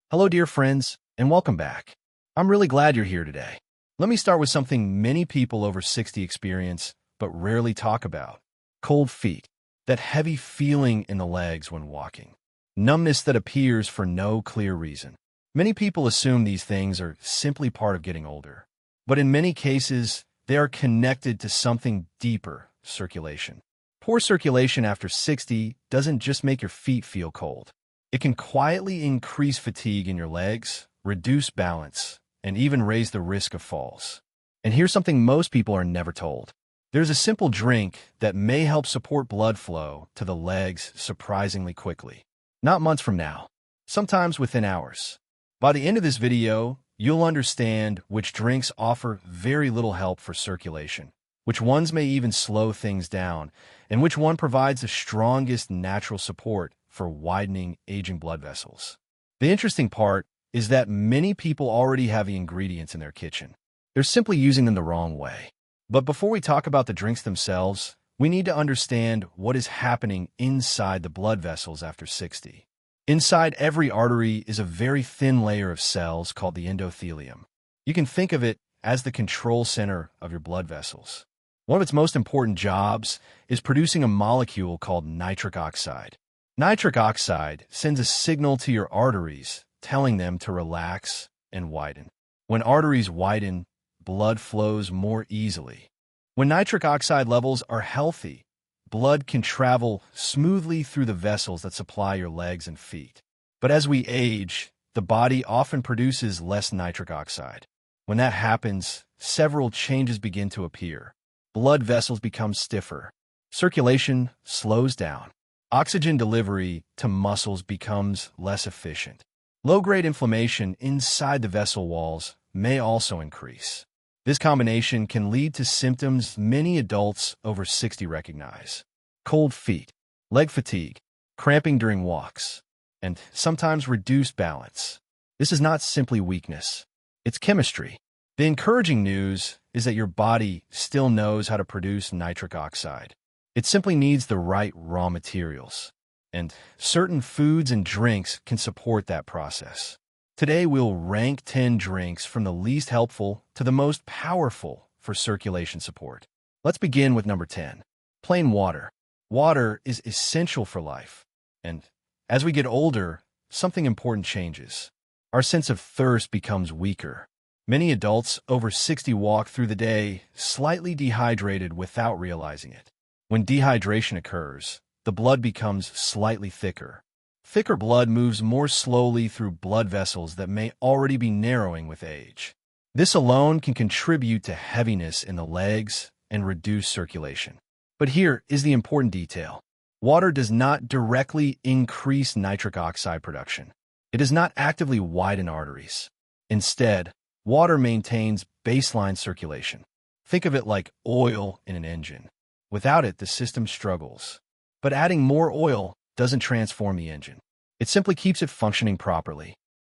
Hello, dear friends, and welcome back. I'm really glad you're here today. Let me start with something many people over 60 experience, but rarely talk about. Cold feet. That heavy feeling in the legs when walking. Numbness that appears for no clear reason. Many people assume these things are simply part of getting older. But in many cases, they are connected to something deeper: circulation. Poor circulation after 60 doesn't just make your feet feel cold. It can quietly increase fatigue in your legs, reduce balance, and even raise the risk of falls. And here's something most people are never told. There's a simple drink that may help support blood flow to the legs surprisingly quickly. Not months from now, sometimes within hours. By the end of this video, you'll understand which drinks offer very little help for circulation, which ones may even slow things down, and which one provides the strongest natural support for widening aging blood vessels. The interesting part is that many people already have the ingredients in their kitchen. They're simply using them the wrong way. But before we talk about the drinks themselves, we need to understand what is happening inside the blood vessels after 60. Inside every artery is a very thin layer of cells called the endothelium. You can think of it as the control center of your blood vessels. One of its most important jobs is producing a molecule called nitric oxide. Nitric oxide sends a signal to your arteries, telling them to relax and widen. When arteries widen, blood flows more easily. When nitric oxide levels are healthy, blood can travel smoothly through the vessels that supply your legs and feet. But as we age, the body often produces less nitric oxide. When that happens, several changes begin to appear. Blood vessels become stiffer. Circulation slows down. Oxygen delivery to muscles becomes less efficient. Low-grade inflammation inside the vessel walls may also increase. This combination can lead to symptoms many adults over 60 recognize: cold feet, leg fatigue, cramping during walks, and sometimes reduced balance. This is not simply weakness. It's chemistry. The encouraging news is that your body still knows how to produce nitric oxide. It simply needs the right raw materials, and certain foods and drinks can support that process. Today, we'll rank 10 drinks from the least helpful to the most powerful for circulation support. Let's begin with number 10, plain water. Water is essential for life, and as we get older, something important changes. Our sense of thirst becomes weaker. Many adults over 60 walk through the day slightly dehydrated without realizing it. When dehydration occurs, the blood becomes slightly thicker. Thicker blood moves more slowly through blood vessels that may already be narrowing with age. This alone can contribute to heaviness in the legs and reduce circulation. But here is the important detail. Water does not directly increase nitric oxide production. It does not actively widen arteries. Instead, water maintains baseline circulation. Think of it like oil in an engine. Without it, the system struggles. But adding more oil doesn't transform the engine. It simply keeps it functioning properly.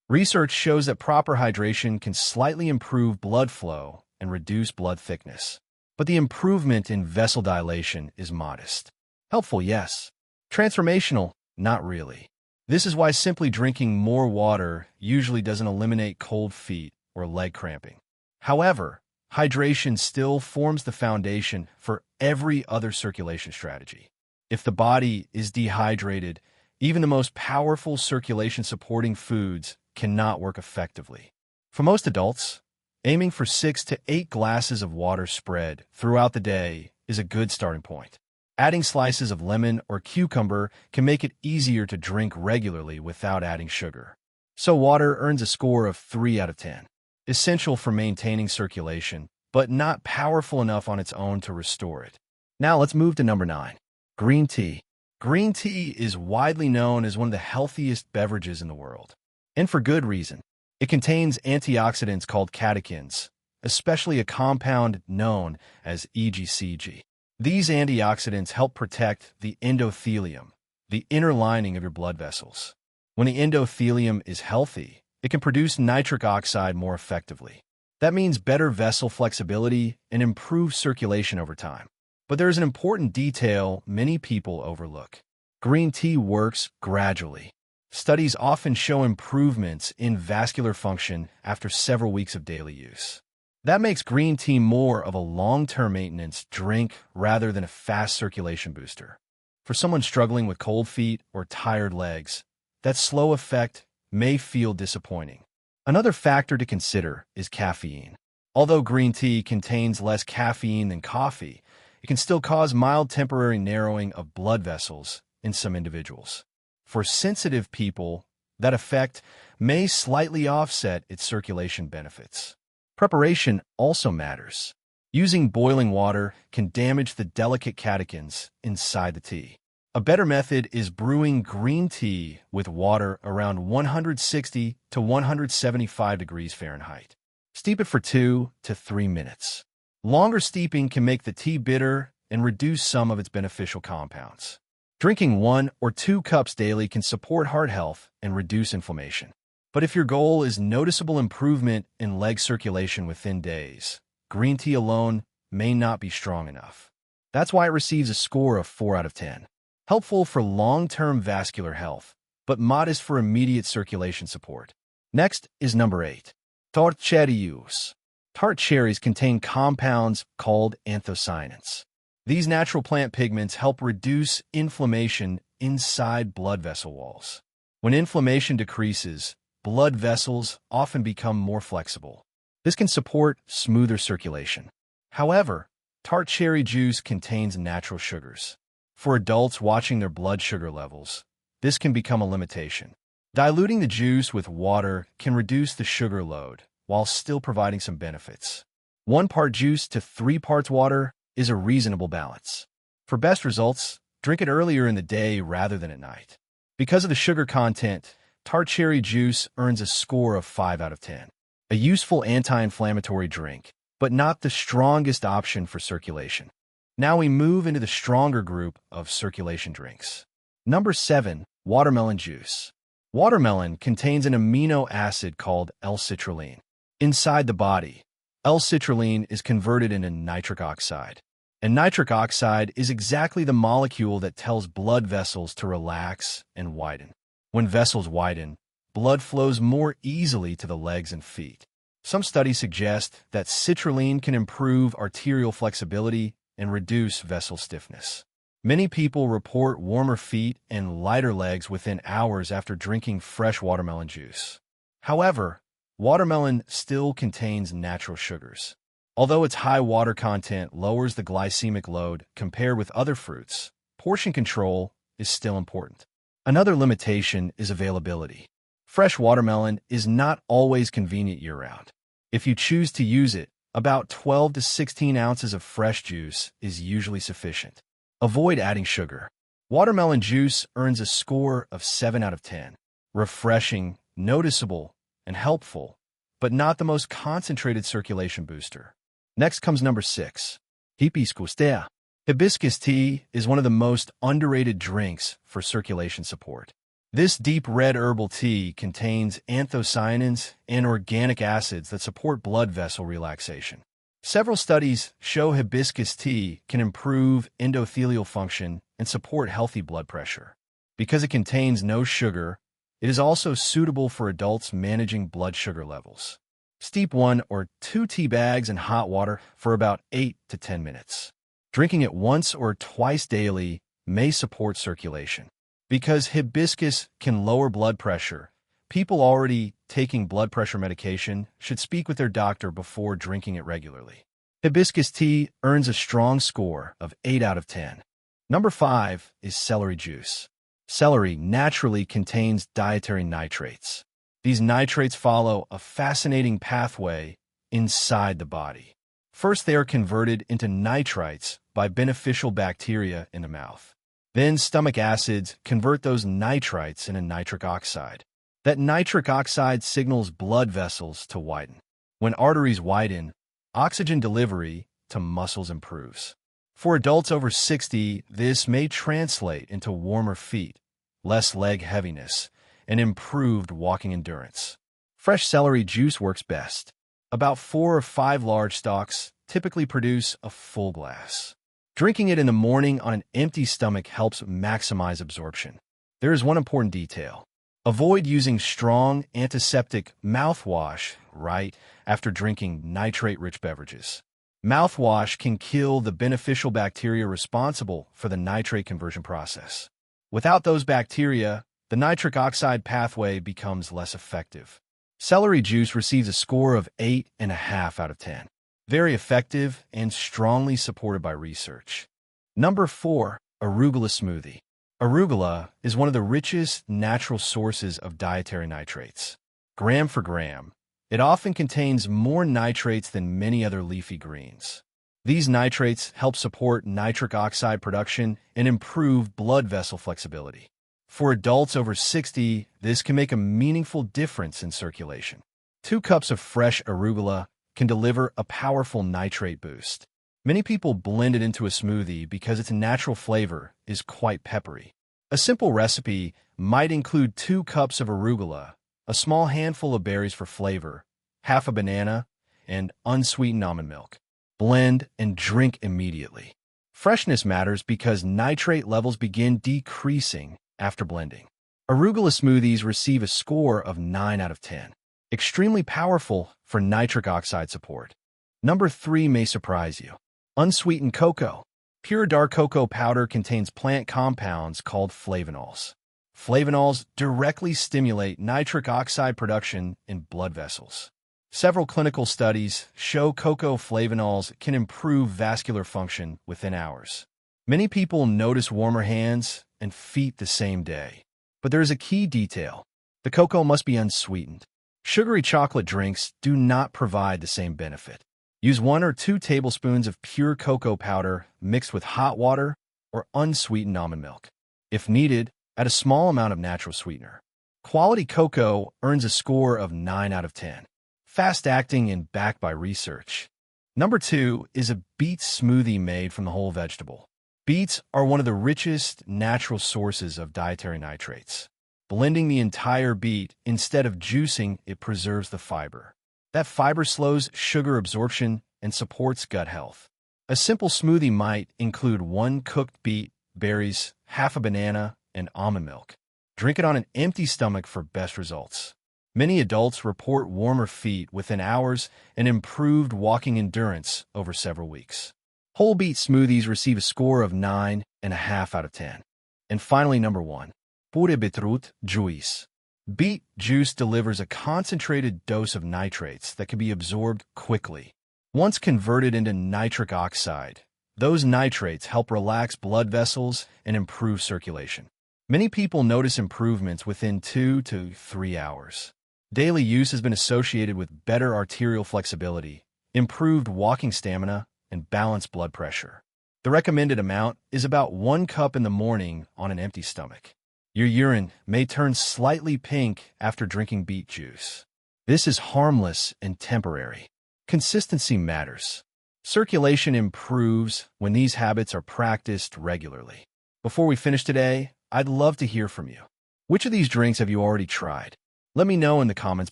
Research shows that proper hydration can slightly improve blood flow and reduce blood thickness. But the improvement in vessel dilation is modest. Helpful, yes. Transformational, not really. This is why simply drinking more water usually doesn't eliminate cold feet or leg cramping. However, hydration still forms the foundation for every other circulation strategy. If the body is dehydrated, even the most powerful circulation-supporting foods cannot work effectively. For most adults, aiming for 6 to 8 glasses of water spread throughout the day is a good starting point. Adding slices of lemon or cucumber can make it easier to drink regularly without adding sugar. So water earns a score of 3 out of 10. Essential for maintaining circulation, but not powerful enough on its own to restore it. Now let's move to number 9, green tea. Green tea is widely known as one of the healthiest beverages in the world. And for good reason. It contains antioxidants called catechins, especially a compound known as EGCG. These antioxidants help protect the endothelium, the inner lining of your blood vessels. When the endothelium is healthy, it can produce nitric oxide more effectively. That means better vessel flexibility and improved circulation over time. But there is an important detail many people overlook. Green tea works gradually. Studies often show improvements in vascular function after several weeks of daily use. That makes green tea more of a long-term maintenance drink rather than a fast circulation booster. For someone struggling with cold feet or tired legs, that slow effect may feel disappointing. Another factor to consider is caffeine. Although green tea contains less caffeine than coffee, it can still cause mild temporary narrowing of blood vessels in some individuals. For sensitive people, that effect may slightly offset its circulation benefits. Preparation also matters. Using boiling water can damage the delicate catechins inside the tea. A better method is brewing green tea with water around 160 to 175 degrees Fahrenheit. Steep it for 2 to 3 minutes. Longer steeping can make the tea bitter and reduce some of its beneficial compounds. Drinking 1 or 2 cups daily can support heart health and reduce inflammation. But if your goal is noticeable improvement in leg circulation within days, green tea alone may not be strong enough. That's why it receives a score of 4 out of 10. Helpful for long-term vascular health, but modest for immediate circulation support. Next is number 8. Tart cherries. Tart cherries contain compounds called anthocyanins. These natural plant pigments help reduce inflammation inside blood vessel walls. When inflammation decreases, blood vessels often become more flexible. This can support smoother circulation. However, tart cherry juice contains natural sugars. For adults watching their blood sugar levels, this can become a limitation. Diluting the juice with water can reduce the sugar load while still providing some benefits. 1 part juice to 3 parts water is a reasonable balance. For best results, drink it earlier in the day rather than at night. Because of the sugar content, tart cherry juice earns a score of 5 out of 10. A useful anti-inflammatory drink, but not the strongest option for circulation. Now we move into the stronger group of circulation drinks. Number 7, watermelon juice. Watermelon contains an amino acid called L-citrulline. Inside the body, L-citrulline is converted into nitric oxide. And nitric oxide is exactly the molecule that tells blood vessels to relax and widen. When vessels widen, blood flows more easily to the legs and feet. Some studies suggest that citrulline can improve arterial flexibility and reduce vessel stiffness. Many people report warmer feet and lighter legs within hours after drinking fresh watermelon juice. However, watermelon still contains natural sugars. Although its high water content lowers the glycemic load compared with other fruits, portion control is still important. Another limitation is availability. Fresh watermelon is not always convenient year-round. If you choose to use it, about 12 to 16 ounces of fresh juice is usually sufficient. Avoid adding sugar. Watermelon juice earns a score of 7 out of 10. Refreshing, noticeable, and helpful, but not the most concentrated circulation booster. Next comes number 6, hibiscus tea. Hibiscus tea is one of the most underrated drinks for circulation support. This deep red herbal tea contains anthocyanins and organic acids that support blood vessel relaxation. Several studies show hibiscus tea can improve endothelial function and support healthy blood pressure. Because it contains no sugar, it is also suitable for adults managing blood sugar levels. Steep 1 or 2 tea bags in hot water for about 8 to 10 minutes. Drinking it once or twice daily may support circulation. Because hibiscus can lower blood pressure, people already taking blood pressure medication should speak with their doctor before drinking it regularly. Hibiscus tea earns a strong score of 8 out of 10. Number 5 is celery juice. Celery naturally contains dietary nitrates. These nitrates follow a fascinating pathway inside the body. First, they are converted into nitrites by beneficial bacteria in the mouth. Then stomach acids convert those nitrites into nitric oxide. That nitric oxide signals blood vessels to widen. When arteries widen, oxygen delivery to muscles improves. For adults over 60, this may translate into warmer feet, less leg heaviness, and improved walking endurance. Fresh celery juice works best. About 4 or 5 large stalks typically produce a full glass. Drinking it in the morning on an empty stomach helps maximize absorption. There is one important detail. Avoid using strong antiseptic mouthwash right after drinking nitrate-rich beverages. Mouthwash can kill the beneficial bacteria responsible for the nitrate conversion process. Without those bacteria, the nitric oxide pathway becomes less effective. Celery juice receives a score of 8.5 out of 10. Very effective and strongly supported by research. Number 4. Arugula smoothie. Arugula is one of the richest natural sources of dietary nitrates. Gram for gram, it often contains more nitrates than many other leafy greens. These nitrates help support nitric oxide production and improve blood vessel flexibility. For adults over 60, this can make a meaningful difference in circulation. 2 cups of fresh arugula can deliver a powerful nitrate boost. Many people blend it into a smoothie because its natural flavor is quite peppery. A simple recipe might include 2 cups of arugula, a small handful of berries for flavor, half a banana, and unsweetened almond milk. Blend and drink immediately. Freshness matters because nitrate levels begin decreasing after blending. Arugula smoothies receive a score of 9 out of 10. Extremely powerful for nitric oxide support. Number 3 may surprise you. Unsweetened cocoa. Pure dark cocoa powder contains plant compounds called flavonols. Flavonols directly stimulate nitric oxide production in blood vessels. Several clinical studies show cocoa flavonols can improve vascular function within hours. Many people notice warmer hands and feet the same day. But there is a key detail. The cocoa must be unsweetened. Sugary chocolate drinks do not provide the same benefit. Use 1 or 2 tablespoons of pure cocoa powder mixed with hot water or unsweetened almond milk. If needed, add a small amount of natural sweetener. Quality cocoa earns a score of 9 out of 10. Fast-acting and backed by research. Number 2 is a beet smoothie made from the whole vegetable. Beets are one of the richest natural sources of dietary nitrates. Blending the entire beet instead of juicing it preserves the fiber. That fiber slows sugar absorption and supports gut health. A simple smoothie might include 1 cooked beet, berries, half a banana, and almond milk. Drink it on an empty stomach for best results. Many adults report warmer feet within hours and improved walking endurance over several weeks. Whole beet smoothies receive a score of 9.5 out of 10. And finally, number 1. Pure beetroot juice. Beet juice delivers a concentrated dose of nitrates that can be absorbed quickly. Once converted into nitric oxide, those nitrates help relax blood vessels and improve circulation. Many people notice improvements within 2 to 3 hours. Daily use has been associated with better arterial flexibility, improved walking stamina, and balanced blood pressure. The recommended amount is about 1 cup in the morning on an empty stomach. Your urine may turn slightly pink after drinking beet juice. This is harmless and temporary. Consistency matters. Circulation improves when these habits are practiced regularly. Before we finish today, I'd love to hear from you. Which of these drinks have you already tried? Let me know in the comments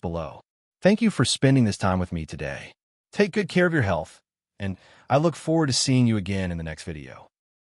below. Thank you for spending this time with me today. Take good care of your health, and I look forward to seeing you again in the next video.